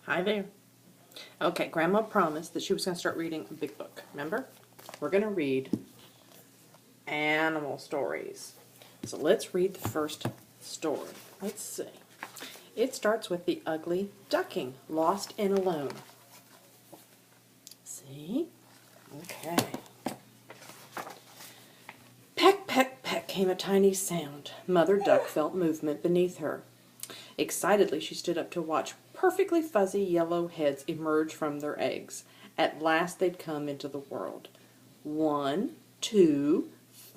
Hi there. Okay, Grandma promised that she was going to start reading a big book. Remember? We're going to read animal stories. So let's read the first story. Let's see. It starts with the ugly duckling, lost and alone. See? Okay. Peck, peck, peck came a tiny sound. Mother Duck felt movement beneath her. Excitedly, she stood up to watch perfectly fuzzy yellow heads emerge from their eggs. At last they'd come into the world. 1, 2,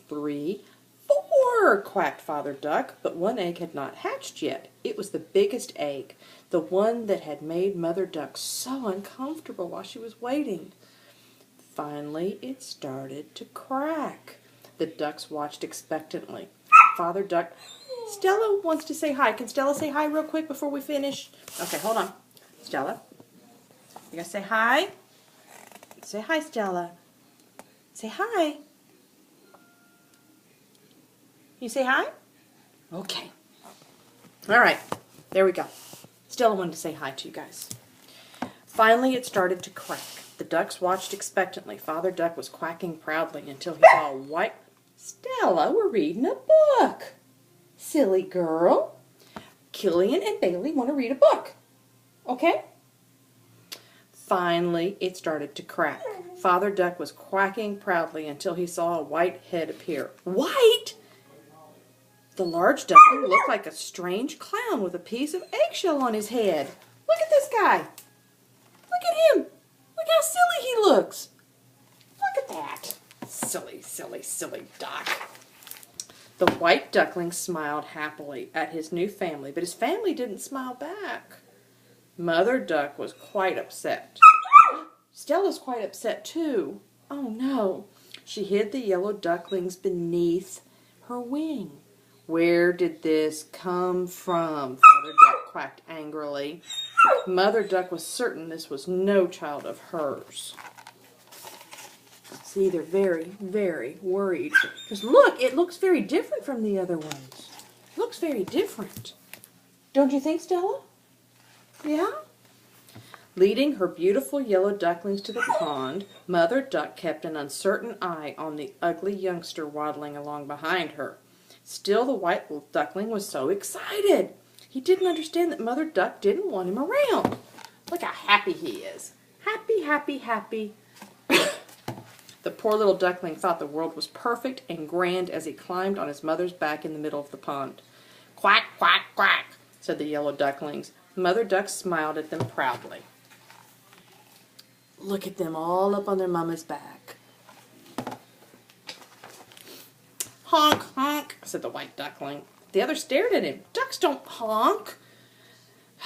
3, 4, quacked Father Duck, but one egg had not hatched yet. It was the biggest egg, the one that had made Mother Duck so uncomfortable while she was waiting. Finally, it started to crack. The ducks watched expectantly. Father Duck, Stella wants to say hi. Can Stella say hi real quick before we finish? Okay, hold on. Stella, you gotta say hi? Say hi, Stella. Say hi. You say hi? Okay. All right, there we go. Stella wanted to say hi to you guys. Finally, it started to crack. The ducks watched expectantly. Father Duck was quacking proudly until he saw a white... Stella, we're reading a book. Silly girl. Killian and Bailey want to read a book. Okay? Finally, it started to crack. Father Duck was quacking proudly until he saw a white head appear. White? The large duckling looked like a strange clown with a piece of eggshell on his head. Look at this guy. Look at him. Look how silly he looks. Look at that. Silly, silly, silly duck. The white duckling smiled happily at his new family, but his family didn't smile back. Mother Duck was quite upset. Stella's quite upset too. Oh no. She hid the yellow ducklings beneath her wing. Where did this come from? Father Duck quacked angrily. Mother Duck was certain this was no child of hers. See, they're very, very worried. Because look, it looks very different from the other ones. It looks very different. Don't you think, Stella? Yeah? Leading her beautiful yellow ducklings to the pond, Mother Duck kept an uncertain eye on the ugly youngster waddling along behind her. Still, the white duckling was so excited. He didn't understand that Mother Duck didn't want him around. Look how happy he is. Happy, happy, happy. The poor little duckling thought the world was perfect and grand as he climbed on his mother's back in the middle of the pond. Quack, quack, quack, said the yellow ducklings. Mother Duck smiled at them proudly. Look at them all up on their mama's back. Honk, honk, said the white duckling. The other stared at him. Ducks don't honk.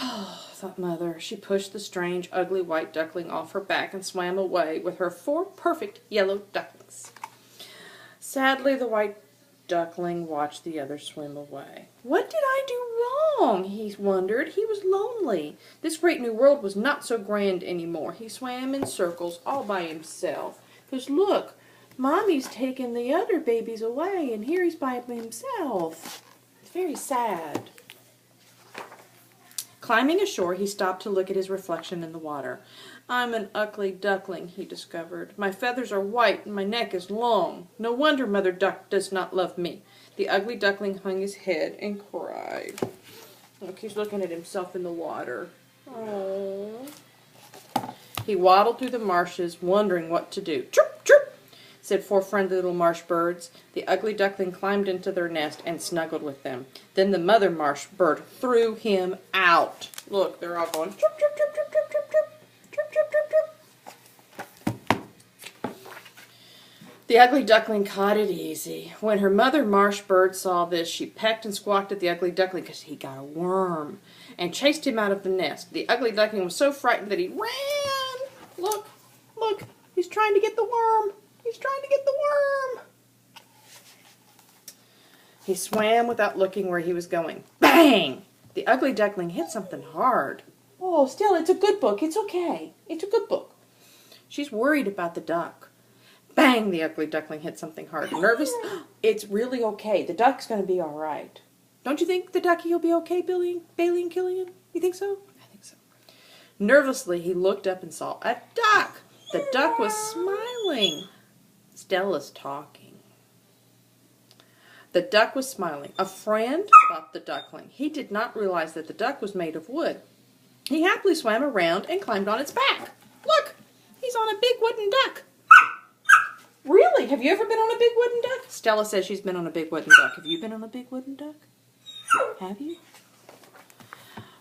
Oh, thought Mother. She pushed the strange, ugly white duckling off her back and swam away with her 4 perfect yellow ducklings. Sadly, the white duckling watched the others swim away. What did I do wrong? He wondered. He was lonely. This great new world was not so grand anymore. He swam in circles all by himself. Because look, Mommy's taken the other babies away, and here he's by himself. It's very sad. Climbing ashore, he stopped to look at his reflection in the water. I'm an ugly duckling, he discovered. My feathers are white and my neck is long. No wonder Mother Duck does not love me. The ugly duckling hung his head and cried. Look, he's looking at himself in the water. Oh. He waddled through the marshes, wondering what to do. Chirp, chirp, said 4 friendly little marsh birds. The ugly duckling climbed into their nest and snuggled with them. Then the mother marsh bird threw him out. Look, they're all going chirp, chirp, chirp, chirp, chirp, chirp, chirp, chirp, chirp, chirp, chirp. The ugly duckling caught it easy. When her mother marsh bird saw this, she pecked and squawked at the ugly duckling because he got a worm and chased him out of the nest. The ugly duckling was so frightened that he ran. Look, look, he's trying to get the worm. He's trying to get the worm. He swam without looking where he was going. Bang! The ugly duckling hit something hard. Oh, Stella, it's a good book. It's okay. It's a good book. She's worried about the duck. Bang! The ugly duckling hit something hard. Nervous? It's really okay. The duck's going to be all right. Don't you think the ducky will be okay, Bailey and Killian? You think so? I think so. Nervously, he looked up and saw a duck. The duck was smiling. Stella's talking. The duck was smiling. A friend, thought the duckling. He did not realize that the duck was made of wood. He happily swam around and climbed on its back. Look, he's on a big wooden duck. Really? Have you ever been on a big wooden duck? Stella says she's been on a big wooden duck. Have you been on a big wooden duck? Have you?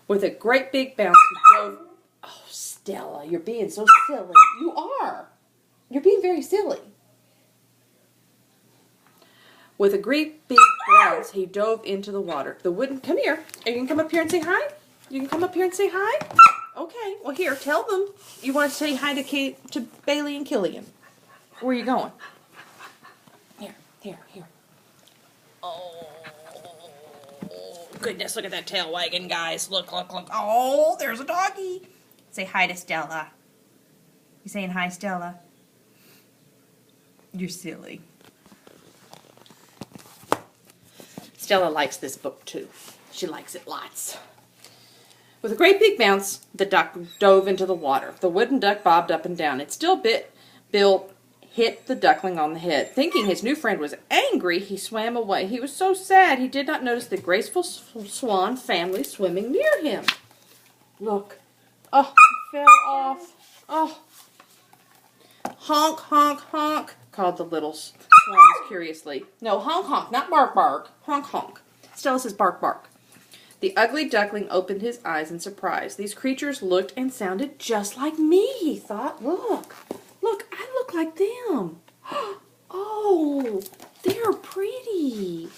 With a great big bounce, he dove. Oh, Stella, you're being so silly. You are. You're being very silly. With a great big bounce, he dove into the water. The wooden... Come here. You can come up here and say hi? You can come up here and say hi? Okay. Well, here, tell them you want to say hi to Bailey and Killian. Where are you going? Here. Oh, goodness, look at that tail wagging, guys. Look. Oh, there's a doggy. Say hi to Stella. You saying hi, Stella? You're silly. Stella likes this book, too. She likes it lots. With a great big bounce, the duck dove into the water. The wooden duck bobbed up and down. It still bit Bill hit the duckling on the head. Thinking his new friend was angry, he swam away. He was so sad he did not notice the graceful swan family swimming near him. Look. Oh, he fell off. Oh. Honk, honk, honk, called the little swans curiously. No, honk, honk, not bark, bark. Honk, honk. Stella says bark, bark. The ugly duckling opened his eyes in surprise. These creatures looked and sounded just like me, he thought. Look, I look like them. Oh, they're pretty.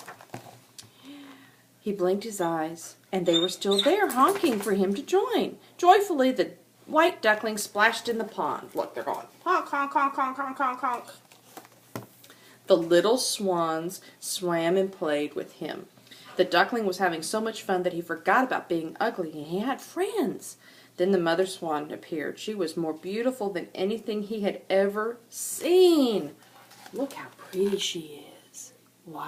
He blinked his eyes, and they were still there, honking for him to join. Joyfully, the white duckling splashed in the pond. Look, they're going honk, honk, honk, honk, honk, honk, honk. The little swans swam and played with him. The duckling was having so much fun that he forgot about being ugly, and he had friends. Then the mother swan appeared. She was more beautiful than anything he had ever seen. Look how pretty she is. Wow.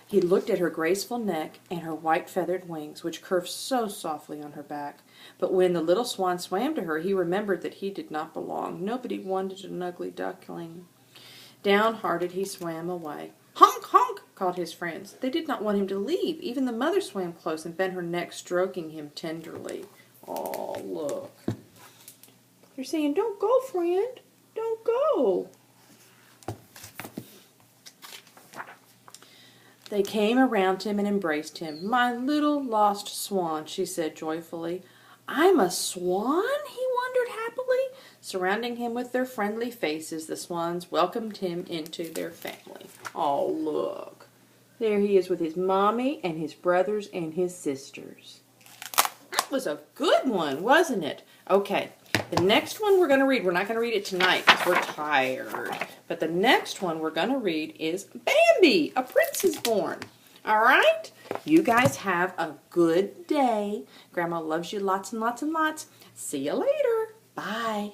He looked at her graceful neck and her white feathered wings, which curved so softly on her back. But when the little swan swam to her, he remembered that he did not belong. Nobody wanted an ugly duckling. Downhearted, he swam away. Honk, honk, called his friends. They did not want him to leave. Even the mother swam close and bent her neck, stroking him tenderly. Oh, look. They're saying, don't go, friend. Don't go. They came around him and embraced him. My little lost swan, she said joyfully. I'm a swan? He wondered happily. Surrounding him with their friendly faces, the swans welcomed him into their family. Oh, look. There he is with his mommy and his brothers and his sisters. That was a good one, wasn't it? Okay, the next one we're going to read, we're not going to read it tonight because we're tired. But the next one we're going to read is Bambi, A Prince is Born. All right? You guys have a good day. Grandma loves you lots and lots and lots. See you later. Bye.